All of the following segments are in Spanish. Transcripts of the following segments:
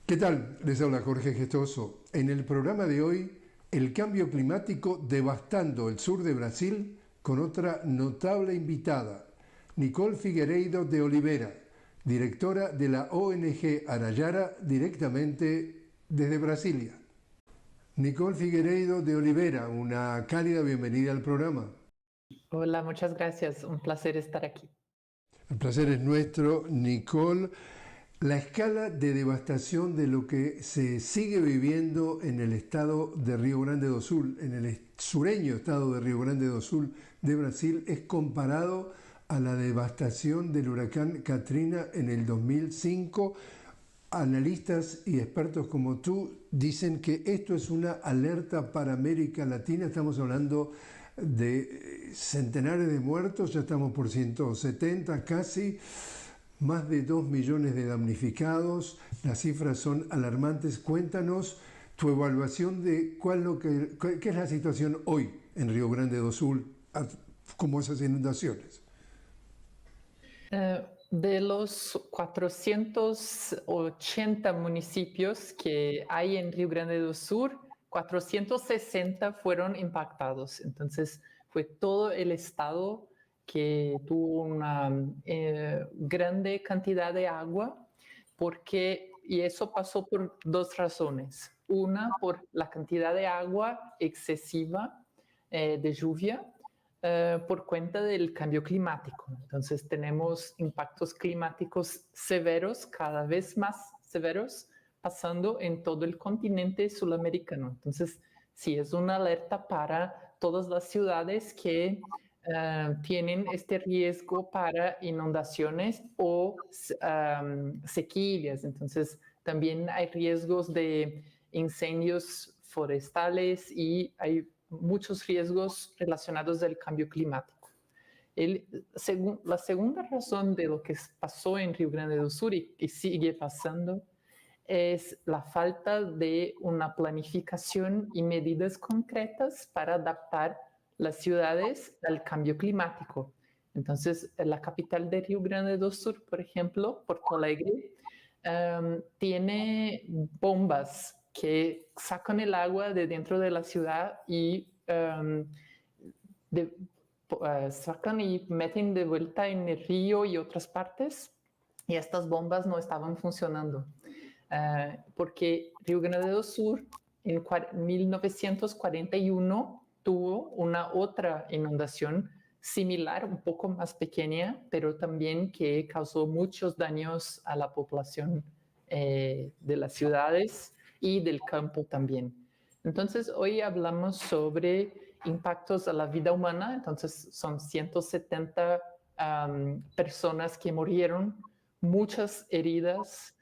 ¿Qué tal? Les habla Jorge Gestoso. En el programa de hoy, el cambio climático devastando el sur de Brasil con otra notable invitada, Nicole Figueiredo de Oliveira, directora de la ONG Arayara, directamente desde Brasilia. Nicole Figueiredo de Oliveira, una cálida bienvenida al programa. Hola, muchas gracias. Un placer estar aquí. El placer es nuestro, Nicole. La escala de devastación de lo que se sigue viviendo en el estado de Río Grande do Sul, en el sureño estado de Río Grande do Sul de Brasil, es comparado a la devastación del huracán Katrina en el 2005. Analistas y expertos como tú dicen que esto es una alerta para América Latina. Estamos hablando de centenares de muertos, ya estamos por 170 casi. Más de 2 millones de damnificados, las cifras son alarmantes. Cuéntanos tu evaluación de qué es la situación hoy en Río Grande do Sul, como esas inundaciones. De los 480 municipios que hay en Río Grande do Sur, 460 fueron impactados. Entonces, fue todo el estado que tuvo una grande cantidad de agua, y eso pasó por dos razones. Una, por la cantidad de agua excesiva de lluvia, por cuenta del cambio climático. Entonces tenemos impactos climáticos severos, cada vez más severos, pasando en todo el continente sudamericano. Entonces, sí, es una alerta para todas las ciudades que tienen este riesgo para inundaciones o sequías. Entonces, también hay riesgos de incendios forestales y hay muchos riesgos relacionados al cambio climático. La segunda razón de lo que pasó en Río Grande do Sul y sigue pasando es la falta de una planificación y medidas concretas para adaptar las ciudades al cambio climático. Entonces, la capital de Río Grande do Sul, por ejemplo, Porto Alegre, tiene bombas que sacan el agua de dentro de la ciudad y sacan y meten de vuelta en el río y otras partes, y estas bombas no estaban funcionando. Porque Río Grande do Sur en 1941 tuvo una otra inundación similar, un poco más pequeña, pero también que causó muchos daños a la población de las ciudades y del campo también. Entonces, hoy hablamos sobre impactos a la vida humana. Entonces, son 170 personas que murieron, muchas heridas,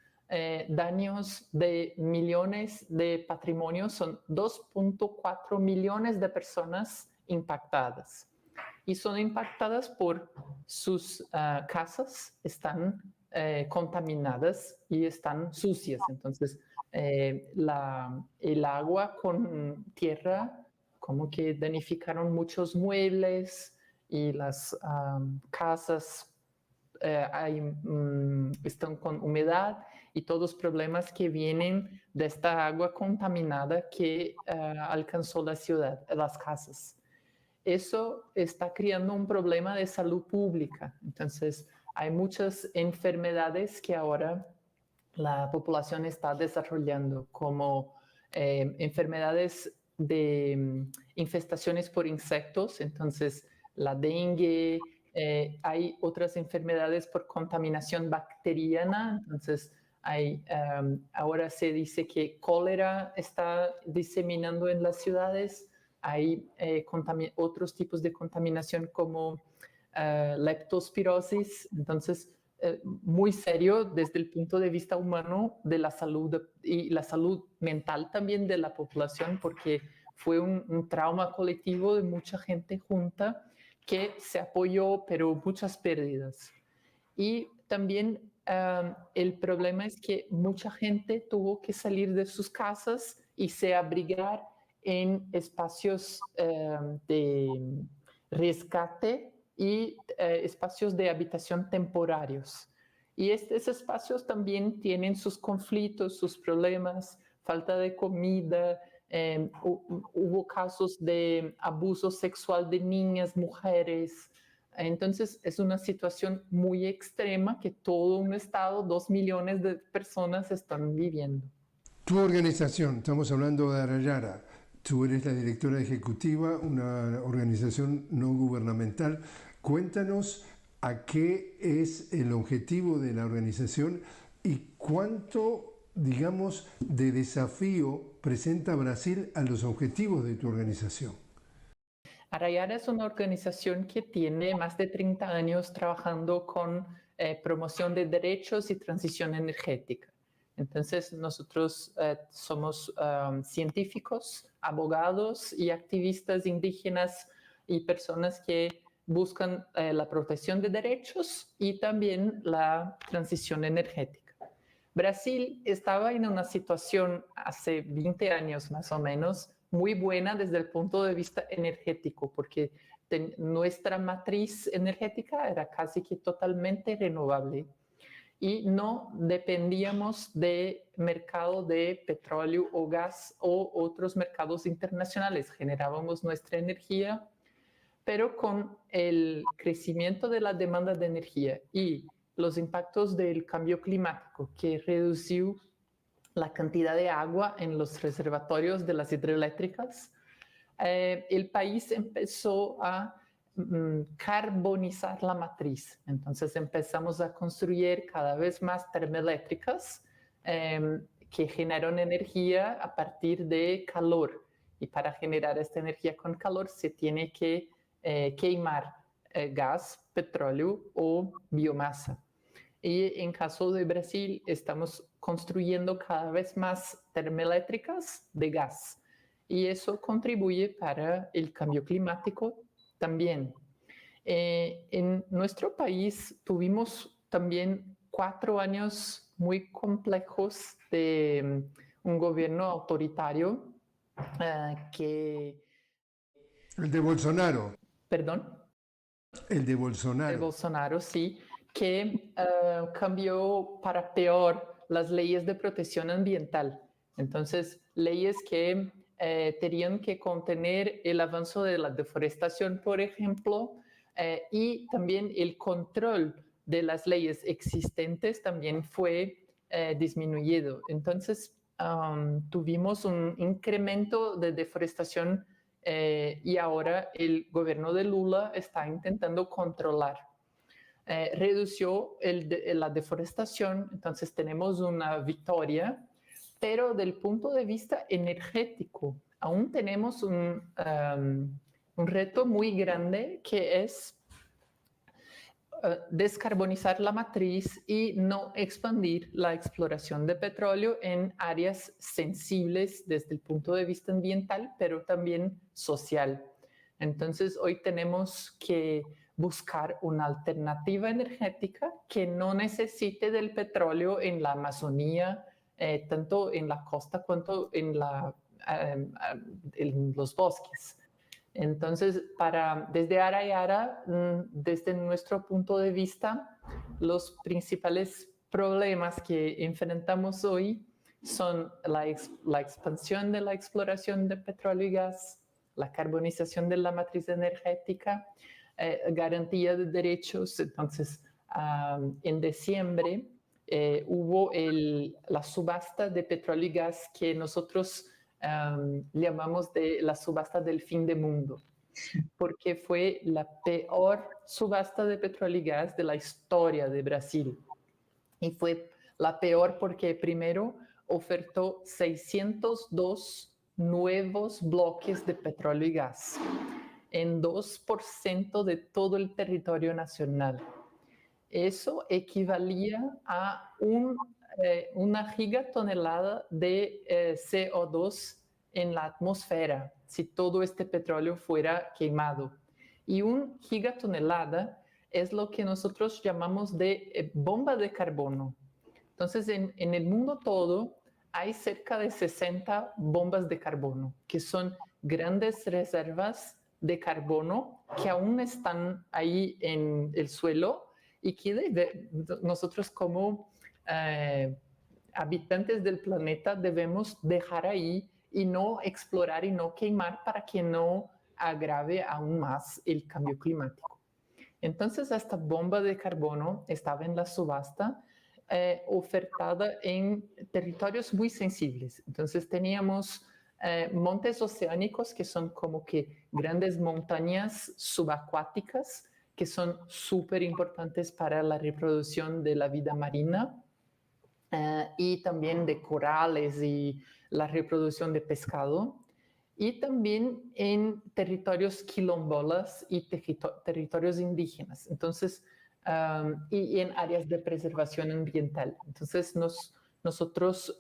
daños de millones de patrimonios, son 2.4 millones de personas impactadas. Y son impactadas por sus casas, están contaminadas y están sucias. Entonces, el agua con tierra como que danificaron muchos muebles y las casas están con humedad y todos los problemas que vienen de esta agua contaminada que alcanzó la ciudad, las casas. Eso está creando un problema de salud pública. Entonces, hay muchas enfermedades que ahora la población está desarrollando, como enfermedades de infestaciones por insectos. Entonces, la dengue, hay otras enfermedades por contaminación bacteriana. Entonces, ahora se dice que cólera está diseminando en las ciudades. Hay otros tipos de contaminación como leptospirosis. Entonces, muy serio desde el punto de vista humano de la salud y la salud mental también de la población, porque fue un trauma colectivo de mucha gente junta que se apoyó, pero muchas pérdidas. Y también el problema es que mucha gente tuvo que salir de sus casas y se abrigar en espacios de rescate y espacios de habitación temporarios. Y estos espacios también tienen sus conflictos, sus problemas, falta de comida, hubo casos de abuso sexual de niñas, mujeres. Entonces es una situación muy extrema que todo un estado, 2 millones de personas están viviendo. Tu organización, estamos hablando de Arayara, tú eres la directora ejecutiva, una organización no gubernamental. Cuéntanos a qué es el objetivo de la organización y cuánto, digamos, de desafío presenta Brasil a los objetivos de tu organización. Arayara es una organización que tiene más de 30 años trabajando con promoción de derechos y transición energética. Entonces, nosotros somos científicos, abogados y activistas indígenas y personas que buscan la protección de derechos y también la transición energética. Brasil estaba en una situación hace 20 años más o menos muy buena desde el punto de vista energético, porque nuestra matriz energética era casi que totalmente renovable y no dependíamos de mercado de petróleo o gas o otros mercados internacionales. Generábamos nuestra energía, pero con el crecimiento de la demanda de energía y los impactos del cambio climático que redució la cantidad de agua en los reservatorios de las hidroeléctricas, el país empezó a carbonizar la matriz. Entonces empezamos a construir cada vez más termoeléctricas que generan energía a partir de calor. Y para generar esta energía con calor se tiene que queimar gas, petróleo o biomasa. Y en caso de Brasil, estamos construyendo cada vez más termoeléctricas de gas. Y eso contribuye para el cambio climático también. En nuestro país tuvimos también 4 años muy complejos de un gobierno autoritario que... El de Bolsonaro. ¿Perdón? El de Bolsonaro. El Bolsonaro, sí, que cambió para peor las leyes de protección ambiental. Entonces, leyes que tenían que contener el avance de la deforestación, por ejemplo, y también el control de las leyes existentes también fue disminuido. Entonces, tuvimos un incremento de deforestación y ahora el gobierno de Lula está intentando controlar. Redució la deforestación, entonces tenemos una victoria, pero del punto de vista energético aún tenemos un reto muy grande que es descarbonizar la matriz y no expandir la exploración de petróleo en áreas sensibles desde el punto de vista ambiental, pero también social. Entonces, hoy tenemos que buscar una alternativa energética que no necesite del petróleo en la Amazonía, tanto en la costa cuanto en los bosques. Entonces, desde Arayara, desde nuestro punto de vista, los principales problemas que enfrentamos hoy son la expansión de la exploración de petróleo y gas, la carbonización de la matriz energética, garantía de derechos. Entonces, en diciembre hubo la subasta de petróleo y gas que nosotros llamamos de la subasta del fin del mundo, porque fue la peor subasta de petróleo y gas de la historia de Brasil. Y fue la peor porque primero ofertó 602 nuevos bloques de petróleo y gas en 2% de todo el territorio nacional. Eso equivalía a una gigatonelada de CO2 en la atmósfera si todo este petróleo fuera quemado. Y una gigatonelada es lo que nosotros llamamos de bomba de carbono. Entonces, en el mundo todo hay cerca de 60 bombas de carbono, que son grandes reservas de carbono que aún están ahí en el suelo y que nosotros como habitantes del planeta debemos dejar ahí y no explorar y no quemar para que no agrave aún más el cambio climático. Entonces, esta bomba de carbono estaba en la subasta ofertada en territorios muy sensibles. Entonces, teníamos montes oceánicos que son como que grandes montañas subacuáticas que son súper importantes para la reproducción de la vida marina y también de corales y la reproducción de pescado. Y también en territorios quilombolas y territorios indígenas. Entonces, y en áreas de preservación ambiental. Entonces, nosotros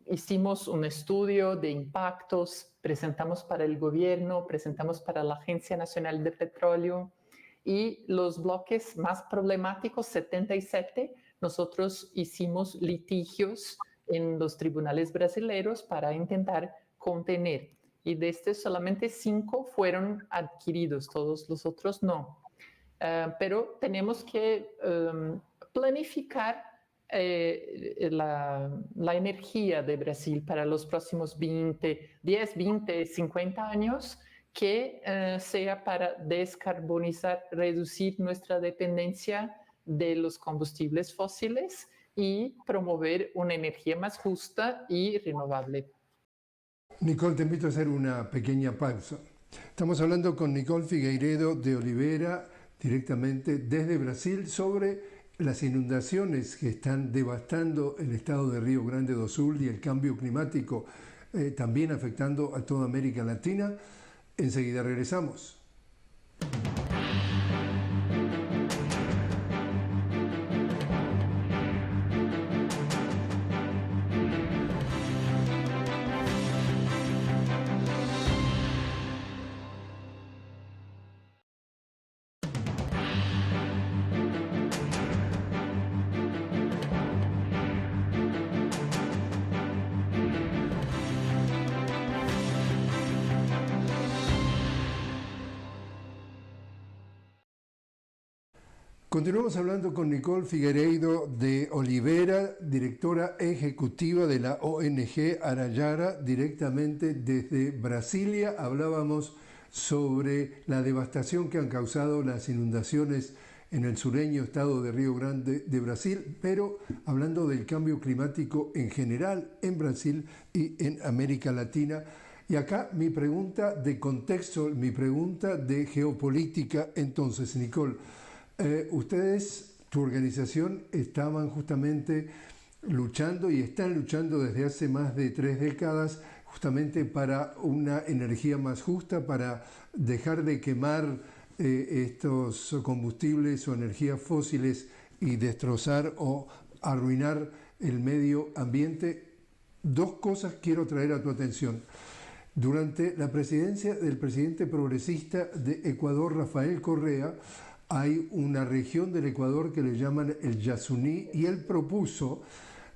hicimos un estudio de impactos, presentamos para el gobierno, presentamos para la Agencia Nacional de Petróleo, y los bloques más problemáticos, 77, nosotros hicimos litigios en los tribunales brasileños para intentar contener. Y de estos solamente 5 fueron adquiridos, todos los otros no. Pero tenemos que planificar la energía de Brasil para los próximos 10, 20, 50 años, que sea para descarbonizar, reducir nuestra dependencia de los combustibles fósiles y promover una energía más justa y renovable. Nicole, te invito a hacer una pequeña pausa. Estamos hablando con Nicole Figueiredo de Oliveira, directamente desde Brasil, sobre las inundaciones que están devastando el estado de Río Grande do Sul y el cambio climático también afectando a toda América Latina. Enseguida regresamos. Continuamos hablando con Nicole Figueiredo de Oliveira, directora ejecutiva de la ONG Arayara, directamente desde Brasilia. Hablábamos sobre la devastación que han causado las inundaciones en el sureño estado de Río Grande de Brasil, pero hablando del cambio climático en general en Brasil y en América Latina. Y acá mi pregunta de contexto, mi pregunta de geopolítica. Entonces, Nicole, ustedes, tu organización, estaban justamente luchando y están luchando desde hace más de 3 décadas justamente para una energía más justa, para dejar de quemar estos combustibles o energías fósiles y destrozar o arruinar el medio ambiente. 2 cosas quiero traer a tu atención. Durante la presidencia del presidente progresista de Ecuador, Rafael Correa, hay una región del Ecuador que le llaman el Yasuní, y él propuso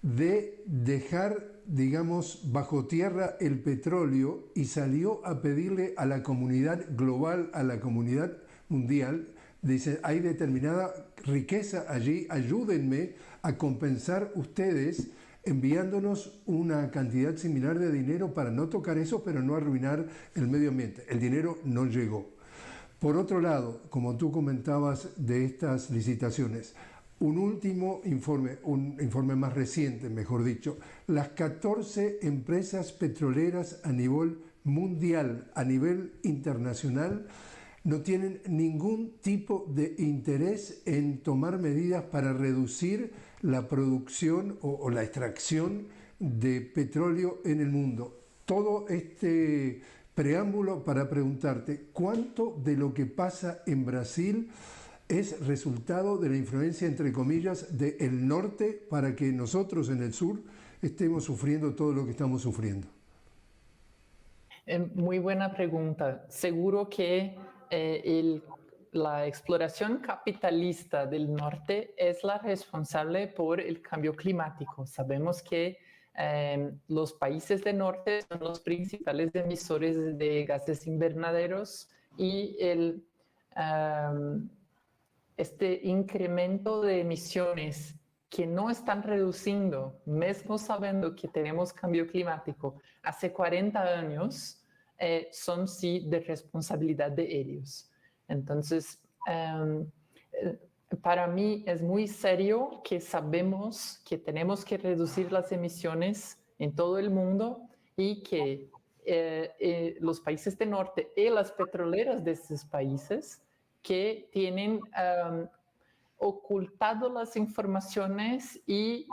de dejar, digamos, bajo tierra el petróleo, y salió a pedirle a la comunidad global, a la comunidad mundial, dice, hay determinada riqueza allí, ayúdenme a compensar ustedes enviándonos una cantidad similar de dinero para no tocar eso, pero no arruinar el medio ambiente. El dinero no llegó. Por otro lado, como tú comentabas de estas licitaciones, un último informe, un informe más reciente, mejor dicho, las 14 empresas petroleras a nivel mundial, a nivel internacional, no tienen ningún tipo de interés en tomar medidas para reducir la producción o la extracción de petróleo en el mundo. Todo este preámbulo para preguntarte, ¿cuánto de lo que pasa en Brasil es resultado de la influencia, entre comillas, del norte para que nosotros en el sur estemos sufriendo todo lo que estamos sufriendo? Muy buena pregunta. Seguro que la exploración capitalista del norte es la responsable por el cambio climático. Sabemos que los países del norte son los principales emisores de gases invernaderos, y este incremento de emisiones que no están reduciendo, mismo sabiendo que tenemos cambio climático hace 40 años, son sí de responsabilidad de ellos. Entonces, para mí es muy serio que sabemos que tenemos que reducir las emisiones en todo el mundo y que los países del norte y las petroleras de esos países que tienen ocultado las informaciones y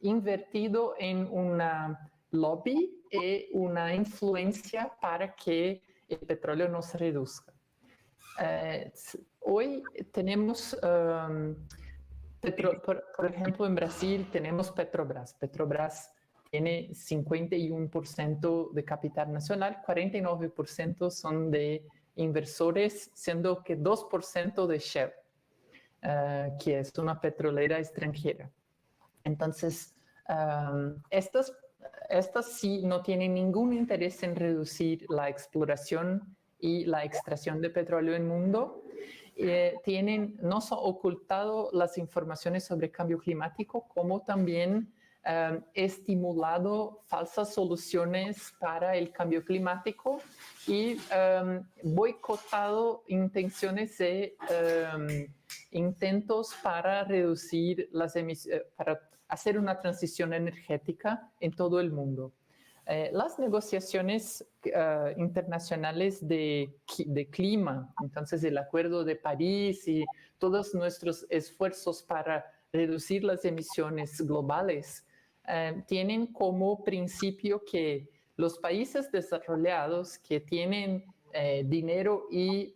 invertido en una lobby y una influencia para que el petróleo no se reduzca. Hoy tenemos, por ejemplo, en Brasil tenemos Petrobras. Petrobras tiene 51% de capital nacional, 49% son de inversores, siendo que 2% de Shell, que es una petrolera extranjera. Entonces, estas sí no tienen ningún interés en reducir la exploración y la extracción de petróleo en el mundo. Tienen no solo ocultado las informaciones sobre cambio climático, como también estimulado falsas soluciones para el cambio climático y boicotado intenciones de intentos para reducir las emisiones, para hacer una transición energética en todo el mundo. Las negociaciones internacionales de clima, entonces el Acuerdo de París y todos nuestros esfuerzos para reducir las emisiones globales tienen como principio que los países desarrollados que tienen dinero y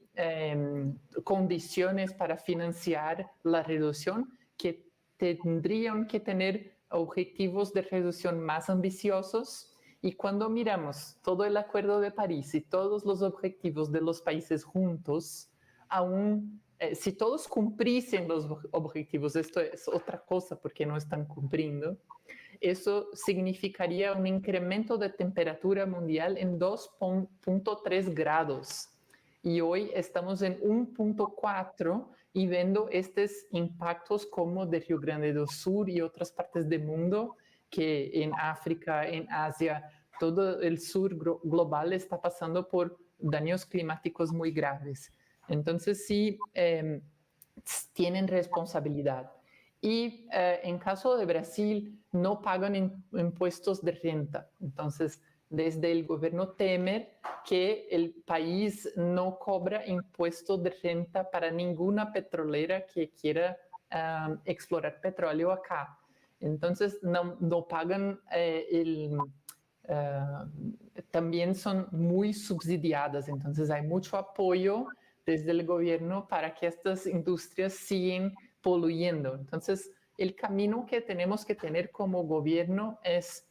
condiciones para financiar la reducción, que tendrían que tener objetivos de reducción más ambiciosos. Y cuando miramos todo el Acuerdo de París y todos los objetivos de los países juntos, aún si todos cumpliesen los objetivos, esto es otra cosa porque no están cumpliendo, eso significaría un incremento de temperatura mundial en 2.3 grados. Y hoy estamos en 1.4 y viendo estos impactos como de Río Grande do Sur y otras partes del mundo, que en África, en Asia, todo el sur global está pasando por daños climáticos muy graves. Entonces sí, tienen responsabilidad. Y en caso de Brasil, no pagan impuestos de renta. Entonces, desde el gobierno Temer, que el país no cobra impuestos de renta para ninguna petrolera que quiera explorar petróleo acá. Entonces, no pagan también son muy subsidiadas. Entonces, hay mucho apoyo desde el gobierno para que estas industrias sigan poluyendo. Entonces, el camino que tenemos que tener como gobierno es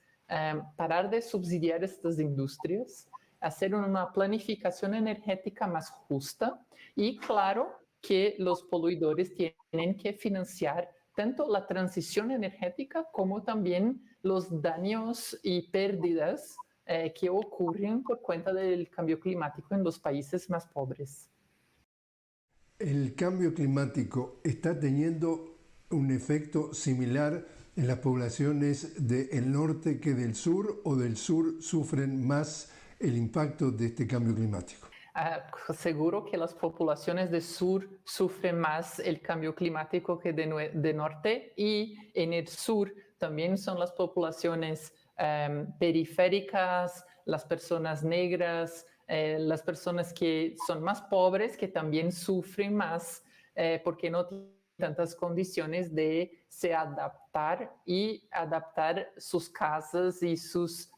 parar de subsidiar estas industrias, hacer una planificación energética más justa y, claro, que los poluidores tienen que financiar tanto la transición energética como también los daños y pérdidas que ocurren por cuenta del cambio climático en los países más pobres. ¿El cambio climático está teniendo un efecto similar en las poblaciones del norte que del sur, o del sur sufren más el impacto de este cambio climático? Seguro que las poblaciones del sur sufren más el cambio climático que de norte, y en el sur también son las poblaciones periféricas, las personas negras, las personas que son más pobres, que también sufren más porque no tienen tantas condiciones de se adaptar y adaptar sus casas y sus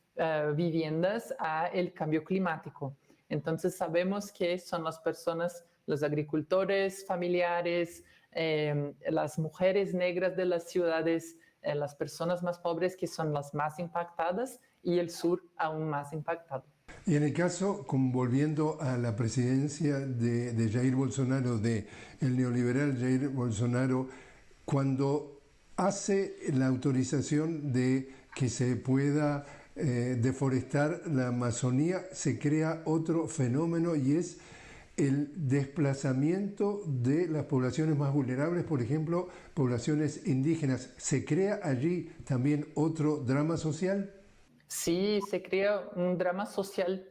viviendas al cambio climático. Entonces sabemos que son las personas, los agricultores familiares, las mujeres negras de las ciudades, las personas más pobres que son las más impactadas, y el sur aún más impactado. Y en el caso, volviendo a la presidencia de Jair Bolsonaro, del neoliberal Jair Bolsonaro, cuando hace la autorización de que se pueda deforestar la Amazonía, se crea otro fenómeno, y es el desplazamiento de las poblaciones más vulnerables, por ejemplo, poblaciones indígenas. ¿Se crea allí también otro drama social? Sí, se crea un drama social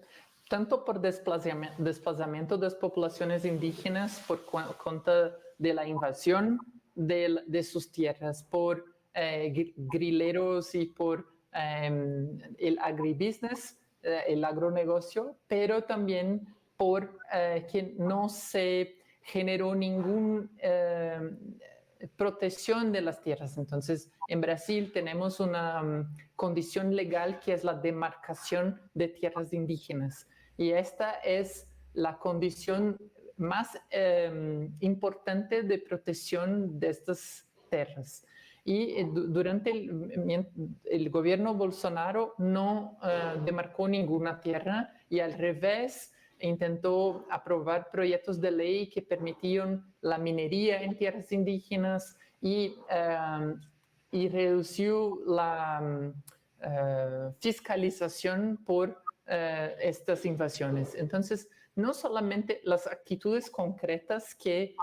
tanto por desplazamiento de las poblaciones indígenas por cuenta de la invasión de sus tierras, por grileros y por el agribusiness, el agronegocio, pero también por que no se generó ningún protección de las tierras. Entonces, en Brasil tenemos una condición legal que es la demarcación de tierras indígenas. Y esta es la condición más importante de protección de estas tierras. Y durante el gobierno Bolsonaro no demarcó ninguna tierra y al revés intentó aprobar proyectos de ley que permitían la minería en tierras indígenas y redució la fiscalización por estas invasiones. Entonces, no solamente las actitudes concretas que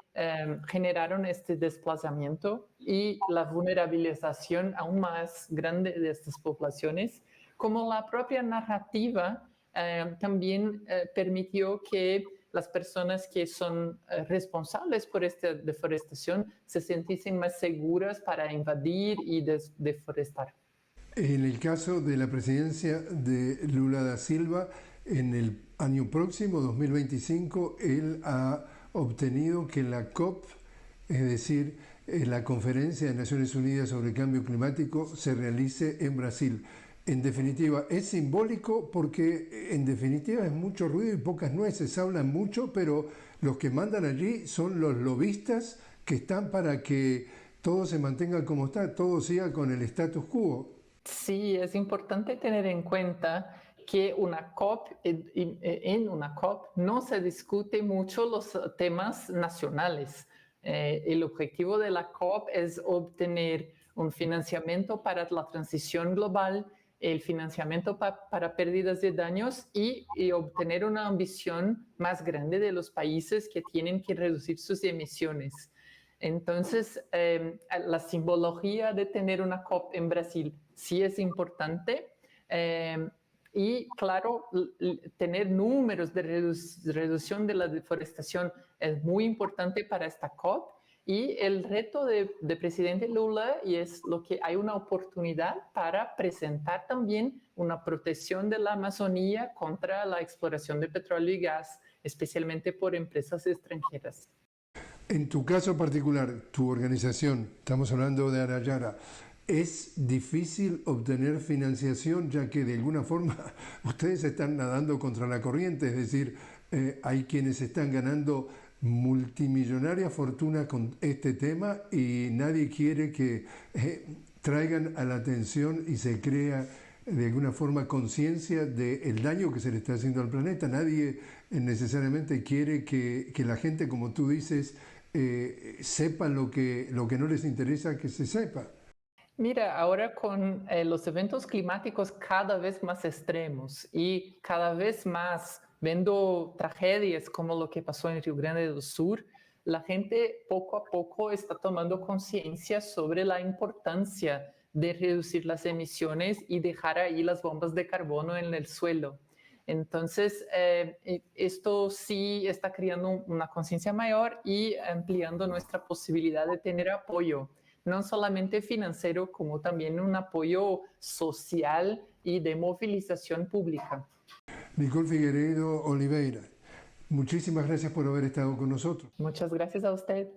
generaron este desplazamiento y la vulnerabilización aún más grande de estas poblaciones, como la propia narrativa también permitió que las personas que son responsables por esta deforestación se sintiesen más seguras para invadir y deforestar. En el caso de la presidencia de Lula da Silva, en el año próximo, 2025, él ha obtenido que la COP, es decir, la Conferencia de Naciones Unidas sobre el Cambio Climático, se realice en Brasil. En definitiva, es simbólico porque en definitiva es mucho ruido y pocas nueces, hablan mucho, pero los que mandan allí son los lobistas que están para que todo se mantenga como está, todo siga con el status quo. Sí, es importante tener en cuenta que en una COP no se discute mucho los temas nacionales. El objetivo de la COP es obtener un financiamiento para la transición global, el financiamiento para pérdidas de daños y obtener una ambición más grande de los países que tienen que reducir sus emisiones. Entonces, la simbología de tener una COP en Brasil sí es importante y, claro, tener números de reducción de la deforestación es muy importante para esta COP. Y el reto de presidente Lula y es lo que hay una oportunidad para presentar también una protección de la Amazonía contra la exploración de petróleo y gas, especialmente por empresas extranjeras. En tu caso particular, tu organización, estamos hablando de Arayara, ¿es difícil obtener financiación ya que de alguna forma ustedes están nadando contra la corriente? Es decir, hay quienes están ganando multimillonaria fortuna con este tema y nadie quiere que traigan a la atención y se crea de alguna forma conciencia del daño que se le está haciendo al planeta. Nadie necesariamente quiere que la gente, como tú dices, sepa lo que no les interesa que se sepa. Mira, ahora con los eventos climáticos cada vez más extremos y cada vez más viendo tragedias como lo que pasó en Río Grande do Sur, la gente poco a poco está tomando conciencia sobre la importancia de reducir las emisiones y dejar ahí las bombas de carbono en el suelo. Entonces, esto sí está creando una conciencia mayor y ampliando nuestra posibilidad de tener apoyo, no solamente financiero, como también un apoyo social y de movilización pública. Nicole Figueiredo Oliveira, muchísimas gracias por haber estado con nosotros. Muchas gracias a usted.